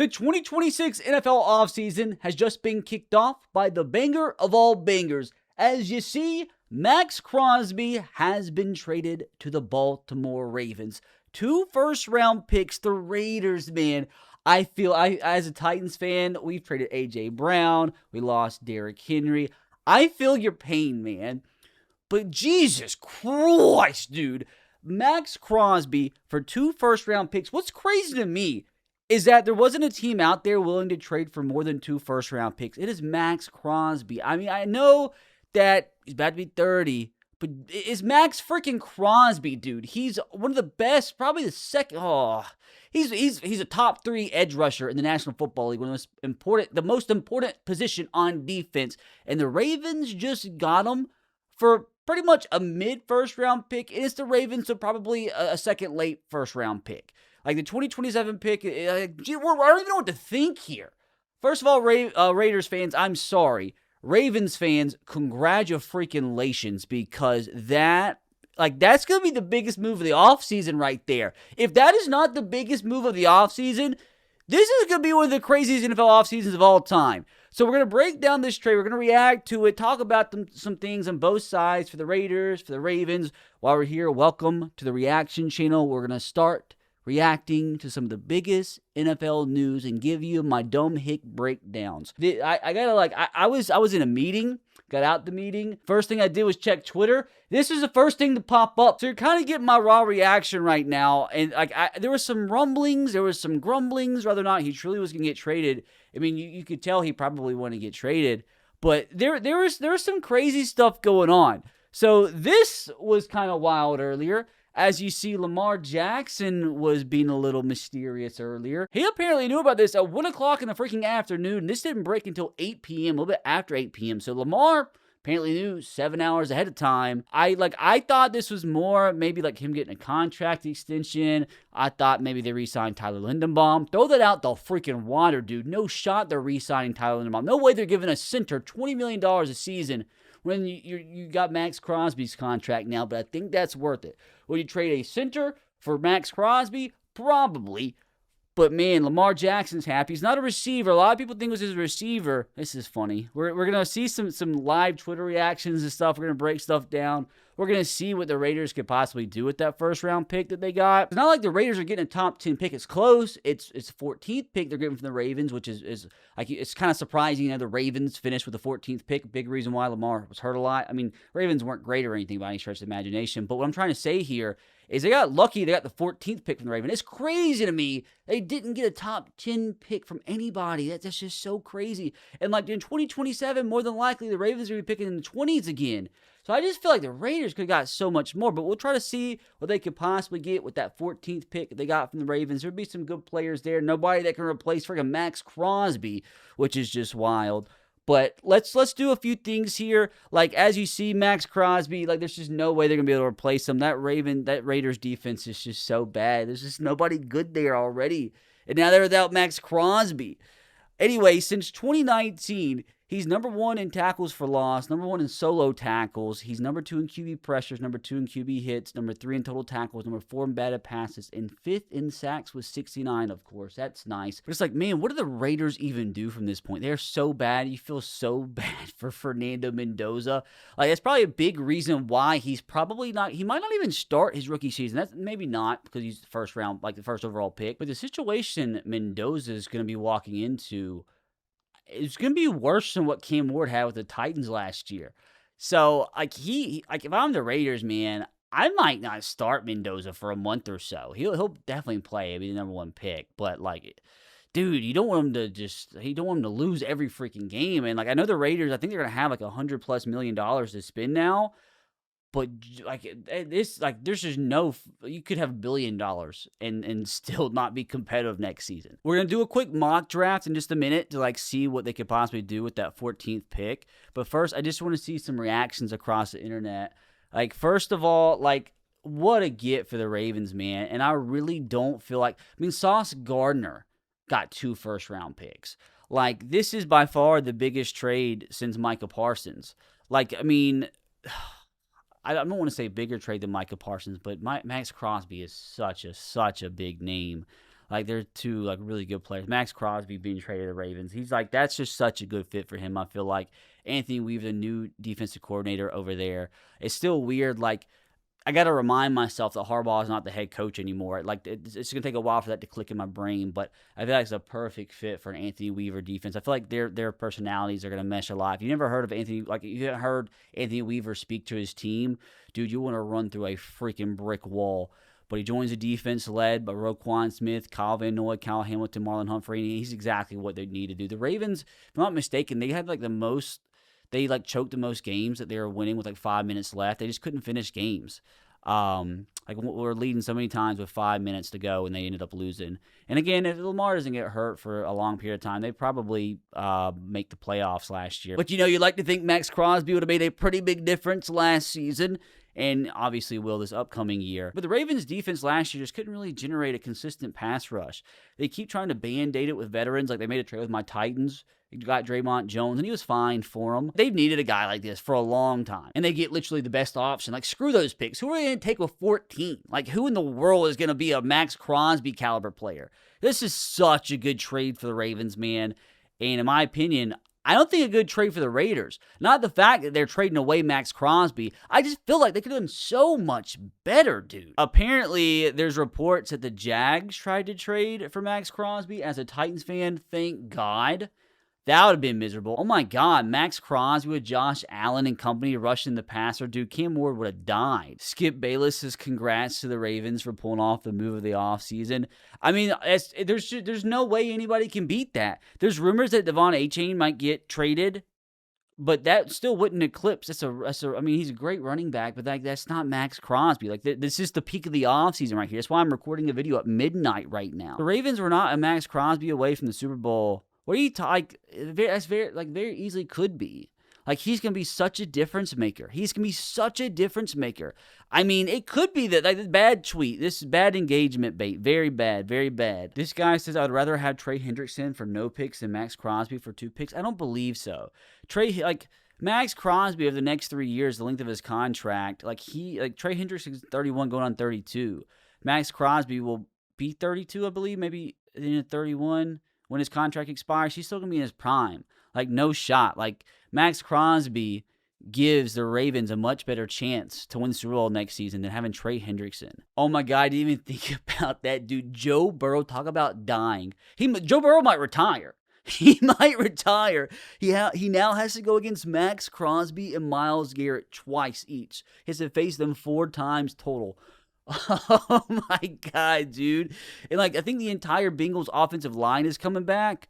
The 2026 NFL offseason has just been kicked off by the banger of all bangers. As you see, Maxx Crosby has been traded to the Baltimore Ravens. 2 first-round picks, the Raiders, man. I feel, as a Titans fan, we've traded A.J. Brown. We lost Derrick Henry. I feel your pain, man. But Jesus Christ, dude. Maxx Crosby for 2 first-round picks. What's crazy to me is that there wasn't a team out there willing to trade for more than 2 first-round picks. It is Maxx Crosby. I mean, I know that he's about to be 30, but it's Maxx freaking Crosby, dude. He's one of the best, probably the second. He's a top 3 edge rusher in the National Football League, one of the most important position on defense. And the Ravens just got him for pretty much a mid-first-round pick. It's the Ravens, so probably a second late first-round pick. Like the 2027 pick, I don't even know what to think here. First of all, Raiders fans, I'm sorry. Ravens fans, congratulations, because that's going to be the biggest move of the offseason right there. If that is not the biggest move of the offseason, this is going to be one of the craziest NFL offseasons of all time. So we're going to break down this trade. We're going to react to it, talk about some things on both sides for the Raiders, for the Ravens. While we're here, welcome to the reaction channel. We're going to start reacting to some of the biggest NFL news and give you my dumb hick breakdowns. I was in a meeting, got out the meeting. First thing I did was check Twitter. This is the first thing to pop up. So you're kind of getting my raw reaction right now. And there was some rumblings, there was some grumblings, whether or not he truly was going to get traded. I mean, you could tell he probably wanted to get traded. But there was some crazy stuff going on. So this was kind of wild earlier. As you see, Lamar Jackson was being a little mysterious earlier. He apparently knew about this at 1 o'clock in the freaking afternoon. And this didn't break until 8 p.m., a little bit after 8 p.m. So Lamar apparently knew 7 hours ahead of time. I thought this was more maybe like him getting a contract extension. I thought maybe they re-signed Tyler Linderbaum. Throw that out the freaking water, dude. No shot they're re-signing Tyler Linderbaum. No way they're giving a center $20 million a season when you got Maxx Crosby's contract now, but I think that's worth it. Will you trade a center for Maxx Crosby? Probably. But man, Lamar Jackson's happy. He's not a receiver. A lot of people think this is a receiver. This is funny. We're going to see some live Twitter reactions and stuff. We're going to break stuff down. We're going to see what the Raiders could possibly do with that first-round pick that they got. It's not like the Raiders are getting a top 10 pick. It's close. It's 14th pick they're getting from the Ravens, which is like, it's kind of surprising. The Ravens finished with the 14th pick. Big reason why Lamar was hurt a lot. I mean, Ravens weren't great or anything by any stretch of the imagination. But what I'm trying to say here is they got lucky. They got the 14th pick from the Ravens. It's crazy to me they didn't get a top 10 pick from anybody. That's just so crazy. And like in 2027, more than likely, the Ravens are going to be picking in the 20s again. So I just feel like the Raiders could have got so much more, but we'll try to see what they could possibly get with that 14th pick that they got from the Ravens. There'll be some good players there. Nobody that can replace freaking Maxx Crosby, which is just wild. But let's do a few things here. Like, as you see, Maxx Crosby, like, there's just no way they're going to be able to replace him. That Raiders defense is just so bad. There's just nobody good there already. And now they're without Maxx Crosby. Anyway, since 2019, he's number 1 in tackles for loss, number 1 in solo tackles. He's number 2 in QB pressures, number 2 in QB hits, number 3 in total tackles, number 4 in batted passes, and 5th in sacks with 69, of course. That's nice. But it's like, man, what do the Raiders even do from this point? They're so bad. You feel so bad for Fernando Mendoza. Like, that's probably a big reason why he's probably not, he might not even start his rookie season. That's maybe not because he's the first round, like the first overall pick. But the situation Mendoza is going to be walking into, it's going to be worse than what Cam Ward had with the Titans last year. So, if I'm the Raiders, man, I might not start Mendoza for a month or so. He'll definitely play. He'll be the number 1 pick. But, dude, you don't want him to lose every freaking game. And, I know the Raiders, I think they're going to have, $100+ million to spend now. But there's just no, you could have $1 billion and still not be competitive next season. We're going to do a quick mock draft in just a minute to see what they could possibly do with that 14th pick. But first, I just want to see some reactions across the internet. First of all, what a get for the Ravens, man. And I really don't feel Sauce Gardner got 2 first-round picks. This is by far the biggest trade since Micah Parsons. I don't want to say bigger trade than Micah Parsons, but Maxx Crosby is such a big name. Like, they're two, like, really good players. Maxx Crosby being traded to the Ravens. He's like, that's just such a good fit for him. I feel like Anthony Weaver, the new defensive coordinator over there. It's still weird. Like, I got to remind myself that Harbaugh is not the head coach anymore. Like, it's going to take a while for that to click in my brain, but I feel like it's a perfect fit for an Anthony Weaver defense. I feel like their personalities are going to mesh a lot. If you never heard of Anthony, like, if you haven't heard Anthony Weaver speak to his team, dude, you want to run through a freaking brick wall. But he joins a defense led by Roquan Smith, Kyle Van Noy, Kyle Hamilton, Marlon Humphrey, and he's exactly what they need to do. The Ravens, if I'm not mistaken, they had like they like choked the most games that they were winning with like 5 minutes left. They just couldn't finish games. Like, we're leading so many times with 5 minutes to go, and they ended up losing. And again, if Lamar doesn't get hurt for a long period of time, they probably make the playoffs last year. But you'd like to think Maxx Crosby would have made a pretty big difference last season, and obviously will this upcoming year. But the Ravens' defense last year just couldn't really generate a consistent pass rush. They keep trying to band-aid it with veterans, like they made a trade with my Titans. They got Draymond Jones, and he was fine for them. They've needed a guy like this for a long time, and they get literally the best option. Like, screw those picks. Who are they going to take with 14? Like, who in the world is going to be a Maxx Crosby caliber player? This is such a good trade for the Ravens, man. And in my opinion, I don't think a good trade for the Raiders. Not the fact that they're trading away Maxx Crosby. I just feel like they could have done so much better, dude. Apparently, there's reports that the Jags tried to trade for Maxx Crosby. As a Titans fan, thank God. That would have been miserable. Oh my God, Maxx Crosby with Josh Allen and company rushing the passer. Dude, Cam Ward would have died. Skip Bayless says congrats to the Ravens for pulling off the move of the offseason. I mean, there's no way anybody can beat that. There's rumors that Devon Achane might get traded, but that still wouldn't eclipse. I mean, he's a great running back, but that's not Maxx Crosby. Like, this is the peak of the offseason right here. That's why I'm recording a video at midnight right now. The Ravens were not a Maxx Crosby away from the Super Bowl. What are you talking? That's very easily could be. Like, he's gonna be such a difference maker. I mean, it could be that, like, this bad tweet, this bad engagement bait, very bad, very bad. This guy says I would rather have Trey Hendrickson for no picks than Maxx Crosby for 2 picks. I don't believe so. Maxx Crosby over the next 3 years, the length of his contract, Trey Hendrickson's 31 going on 32. Maxx Crosby will be 32, I believe, maybe in 31. When his contract expires, he's still going to be in his prime. Like, no shot. Like, Maxx Crosby gives the Ravens a much better chance to win the Super Bowl next season than having Trey Hendrickson. Oh my God, I didn't even think about that, dude. Joe Burrow, talk about dying. Joe Burrow might retire. He might retire. He now has to go against Maxx Crosby and Myles Garrett twice each. He has to face them 4 times total. Oh my God, dude. And, like, I think the entire Bengals offensive line is coming back.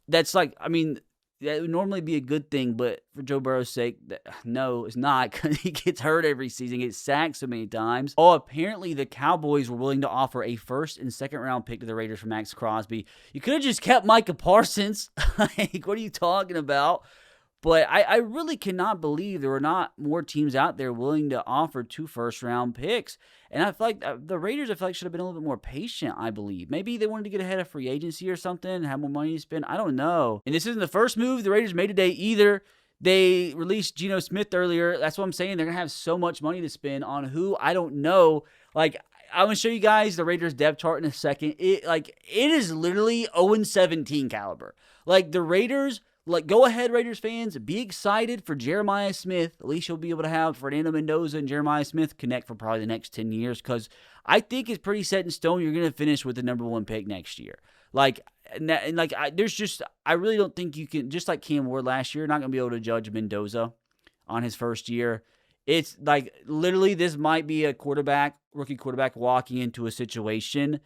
That's like, I mean, that would normally be a good thing, but for Joe Burrow's sake, no, it's not, because he gets hurt every season, gets sacked so many times. Oh, apparently the Cowboys were willing to offer a 1st and 2nd round pick to the Raiders for Maxx Crosby. You could have just kept Micah Parsons. Like, what are you talking about? But I really cannot believe there were not more teams out there willing to offer 2 first-round picks. And I feel like the Raiders, should have been a little bit more patient, I believe. Maybe they wanted to get ahead of free agency or something and have more money to spend. I don't know. And this isn't the first move the Raiders made today either. They released Geno Smith earlier. That's what I'm saying. They're going to have so much money to spend on who, I don't know. Like, I'm going to show you guys the Raiders depth chart in a second. It is literally 0-17 caliber. Like, the Raiders... Like, go ahead, Raiders fans. Be excited for Jeremiah Smith. At least you'll be able to have Fernando Mendoza and Jeremiah Smith connect for probably the next 10 years, because I think it's pretty set in stone you're going to finish with the number 1 pick next year. I really don't think you can, just like Cam Ward last year, not going to be able to judge Mendoza on his first year. It's like, literally, this might be a rookie quarterback walking into a situation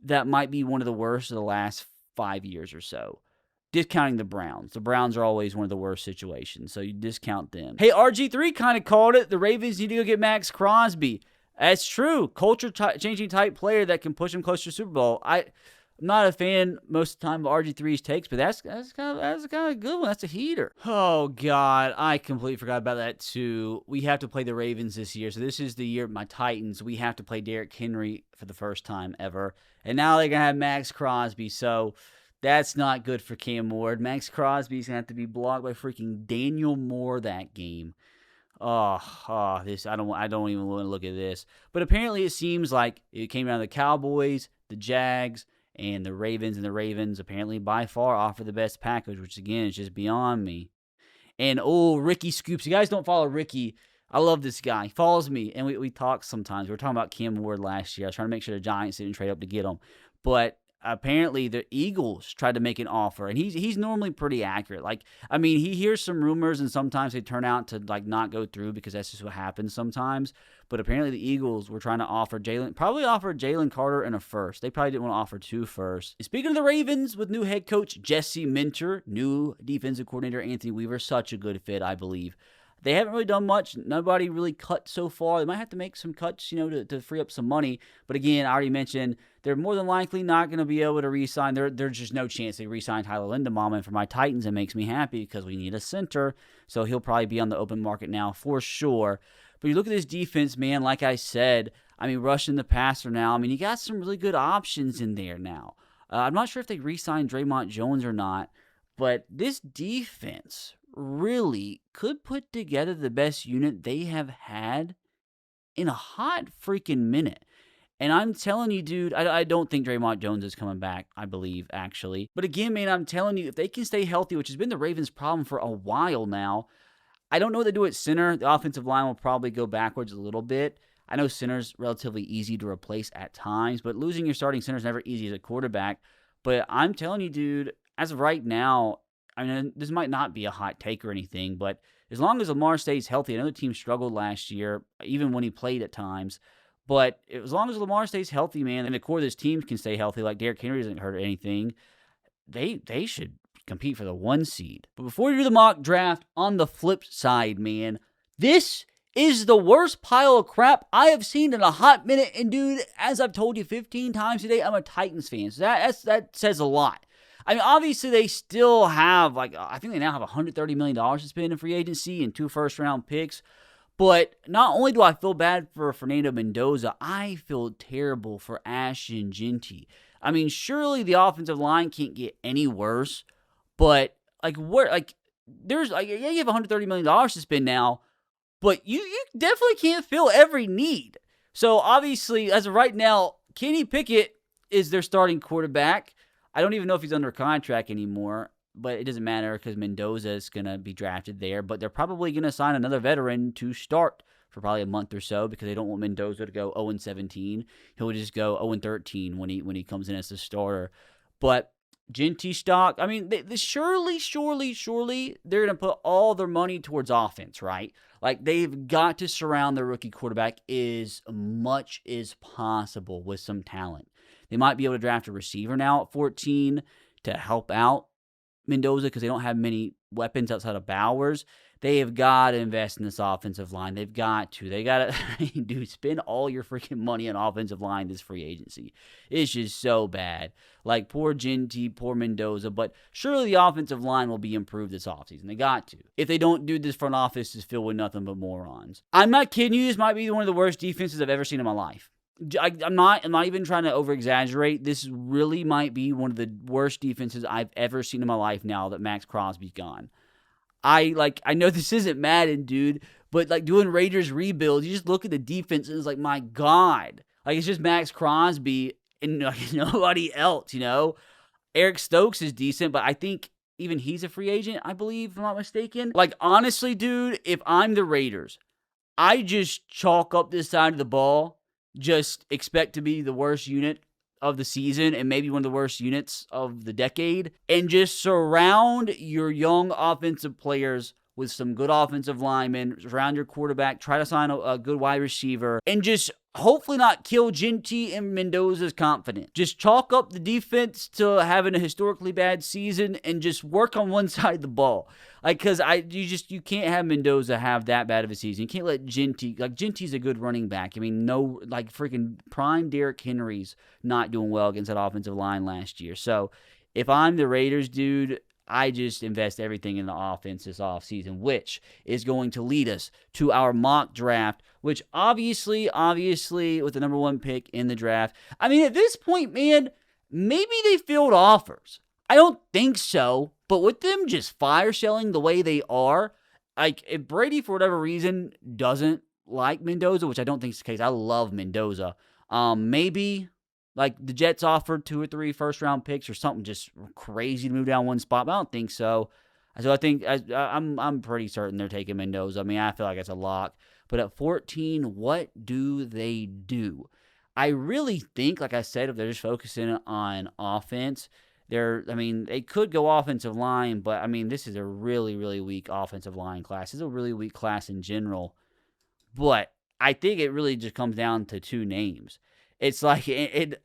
that might be one of the worst of the last 5 years or so. Discounting the Browns. The Browns are always one of the worst situations, so you discount them. Hey, RG3 kind of called it. The Ravens need to go get Maxx Crosby. That's true. Culture-changing type player that can push them closer to Super Bowl. I'm not a fan most of the time of RG3's takes, but that's kind of a good one. That's a heater. Oh, God. I completely forgot about that, too. We have to play the Ravens this year, so this is the year of my Titans. We have to play Derrick Henry for the first time ever, and now they're going to have Maxx Crosby, so... That's not good for Cam Ward. Maxx Crosby's going to have to be blocked by freaking Daniel Moore that game. This I don't even want to look at this. But apparently it seems like it came down to the Cowboys, the Jags, And the Ravens apparently by far offer the best package, which again is just beyond me. And Ricky Scoops. You guys don't follow Ricky. I love this guy. He follows me, and we talk sometimes. We were talking about Cam Ward last year. I was trying to make sure the Giants didn't trade up to get him. But apparently the Eagles tried to make an offer, and he's normally pretty accurate. He hears some rumors, and sometimes they turn out to not go through because that's just what happens sometimes. But apparently the Eagles were trying to offer Jalen Carter and a first. They probably didn't want to offer 2 firsts. Speaking of the Ravens, with new head coach Jesse Minter, new defensive coordinator Anthony Weaver, such a good fit, I believe. They haven't really done much. Nobody really cut so far. They might have to make some cuts, to free up some money. But again, I already mentioned they're more than likely not going to be able to re-sign. There's just no chance they re-sign Tyler Linderbaum. And for my Titans, it makes me happy because we need a center. So he'll probably be on the open market now for sure. But you look at this defense, man, like I said, rushing the passer now. You got some really good options in there now. I'm not sure if they re-signed Draymond Jones or not. But this defense really could put together the best unit they have had in a hot freaking minute. And I'm telling you, dude, I don't think Draymond Jones is coming back, I believe, actually. But again, man, I'm telling you, if they can stay healthy, which has been the Ravens' problem for a while now, I don't know what they do at center. The offensive line will probably go backwards a little bit. I know center's relatively easy to replace at times, but losing your starting center is never easy as a quarterback. But I'm telling you, dude, as of right now, this might not be a hot take or anything, but as long as Lamar stays healthy, another team struggled last year, even when he played at times. But as long as Lamar stays healthy, man, and the core of this team can stay healthy, like Derrick Henry doesn't hurt anything, they should compete for the 1 seed. But before you do the mock draft, on the flip side, man, this is the worst pile of crap I have seen in a hot minute. And dude, as I've told you 15 times today, I'm a Titans fan. So that says a lot. Obviously they still have, I think they now have $130 million to spend in free agency and 2 first-round picks. But not only do I feel bad for Fernando Mendoza, I feel terrible for Ashton Jeanty. Surely the offensive line can't get any worse. But, yeah, you have $130 million to spend now, but you definitely can't fill every need. So, obviously, as of right now, Kenny Pickett is their starting quarterback. I don't even know if he's under contract anymore, but it doesn't matter because Mendoza is going to be drafted there. But they're probably going to sign another veteran to start for probably a month or so because they don't want Mendoza to go 0-17. He'll just go 0-13 when he comes in as a starter. But Jeanty stock, surely they're going to put all their money towards offense, right? They've got to surround their rookie quarterback as much as possible with some talent. They might be able to draft a receiver now at 14 to help out Mendoza because they don't have many weapons outside of Bowers. They have got to invest in this offensive line. They got to, dude, spend all your freaking money on offensive line this free agency. It's just so bad. Poor Jeanty, poor Mendoza, but surely the offensive line will be improved this offseason. They got to. If they don't do this, front office is filled with nothing but morons. I'm not kidding you. This might be one of the worst defenses I've ever seen in my life. I'm not even trying to over-exaggerate. This really might be one of the worst defenses I've ever seen in my life now that Maxx Crosby's gone. I know this isn't Madden, dude, but doing Raiders rebuilds, you just look at the defense and it's my God. It's just Maxx Crosby and nobody else, Eric Stokes is decent, but I think even he's a free agent, I believe, if I'm not mistaken. Honestly, dude, if I'm the Raiders, I just chalk up this side of the ball, just expect to be the worst unit of the season and maybe one of the worst units of the decade, and just surround your young offensive players with some good offensive linemen, surround your quarterback, try to sign a good wide receiver, and just hopefully not kill Jeanty and Mendoza's confidence. Just chalk up the defense to having a historically bad season and just work on one side of the ball. Because you can't have Mendoza have that bad of a season. You can't let Jeanty, Jeanty's a good running back. Freaking prime Derrick Henry's not doing well against that offensive line last year. So if I'm the Raiders, dude, I just invest everything in the offense this offseason, which is going to lead us to our mock draft, which obviously, with the number 1 pick in the draft, at this point, man, maybe they field offers. I don't think so, but with them just fire selling the way they are, if Brady, for whatever reason, doesn't like Mendoza, which I don't think is the case, I love Mendoza, maybe Like the Jets offered 2 or 3 first-round picks or something just crazy to move down one spot, but I don't think so. So I think I'm pretty certain they're taking Mendoza. I mean, I feel like it's a lock. But at 14, what do they do? I really think, like I said, if they're just focusing on offense, they could go offensive line, but I mean, this is a really, really weak offensive line class. It's a really weak class in general. But I think it really just comes down to 2 names. It's like,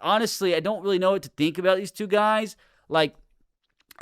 honestly, I don't really know what to think about these 2 guys. Like,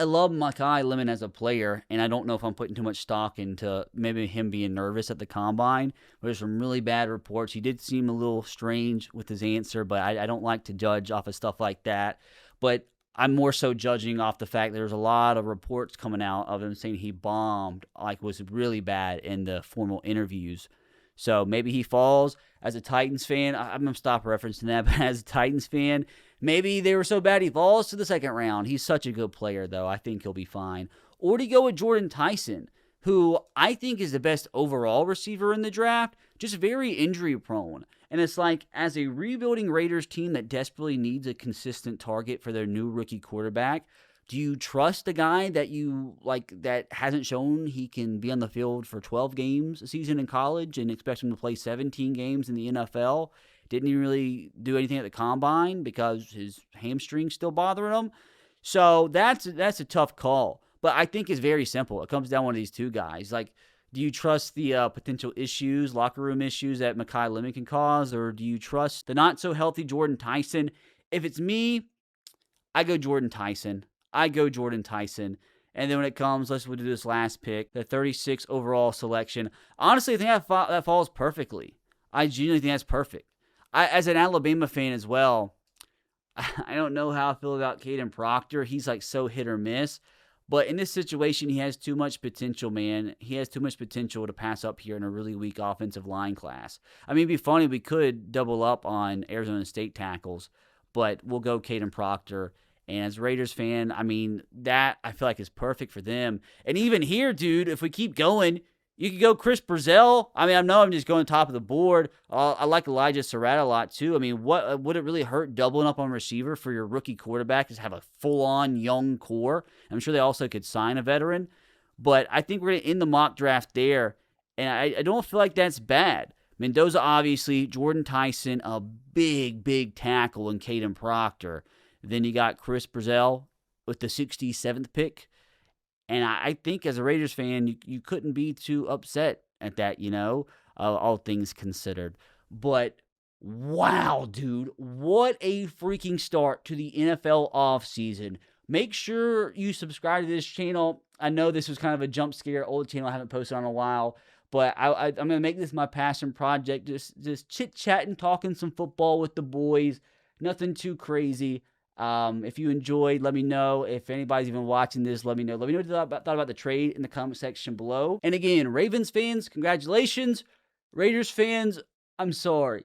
I love Makai Lemon as a player, and I don't know if I'm putting too much stock into maybe him being nervous at the combine. There's some really bad reports. He did seem a little strange with his answer, but I don't like to judge off of stuff like that. But I'm more so judging off the fact there's a lot of reports coming out of him saying he bombed, like was really bad in the formal interviews. So maybe he falls. As a Titans fan, I'm going to stop referencing that, but as a Titans fan, maybe they were so bad he falls to the second round. He's such a good player, though. I think he'll be fine. Or do you go with Jordan Tyson, who I think is the best overall receiver in the draft, just very injury prone. And it's like, as a rebuilding Raiders team that desperately needs a consistent target for their new rookie quarterback, do you trust a guy that that hasn't shown he can be on the field for 12 games a season in college and expect him to play 17 games in the NFL? Didn't even really do anything at the combine because his hamstring's still bothering him. So that's a tough call. But I think it's very simple. It comes down to one of these 2 guys. Like, do you trust the potential issues, locker room issues that Makai Lemon can cause, or do you trust the not-so-healthy Jordan Tyson? If it's me, I go Jordan Tyson. And then when it comes, we'll do this last pick, the 36 overall selection. Honestly, I think that falls perfectly. I genuinely think that's perfect. As an Alabama fan as well, I don't know how I feel about Caden Proctor. He's like so hit or miss. But in this situation, he has too much potential, man. He has too much potential to pass up here in a really weak offensive line class. I mean, it'd be funny if we could double up on Arizona State tackles, but we'll go Caden Proctor. And as a Raiders fan, I mean, that I feel like is perfect for them. And even here, dude, if we keep going, you could go Chris Brazell. I mean, I know I'm just going top of the board. I like Elijah Surratt a lot, too. I mean, what would it really hurt doubling up on receiver for your rookie quarterback? Just have a full-on young core. I'm sure they also could sign a veteran. But I think we're going to end the mock draft there. And I don't feel like that's bad. Mendoza, obviously. Jordan Tyson, a big, big tackle in Caden Proctor. Then you got Chris Brazell with the 67th pick. And I think as a Raiders fan, you couldn't be too upset at that, all things considered. But wow, dude, what a freaking start to the NFL offseason. Make sure you subscribe to this channel. I know this was kind of a jump scare, old channel I haven't posted on in a while. But I'm going to make this my passion project, just chit-chatting, talking some football with the boys. Nothing too crazy. If you enjoyed, let me know. If anybody's even watching this, let me know. Let me know what you thought about the trade in the comment section below. And again, Ravens fans, congratulations. Raiders fans, I'm sorry.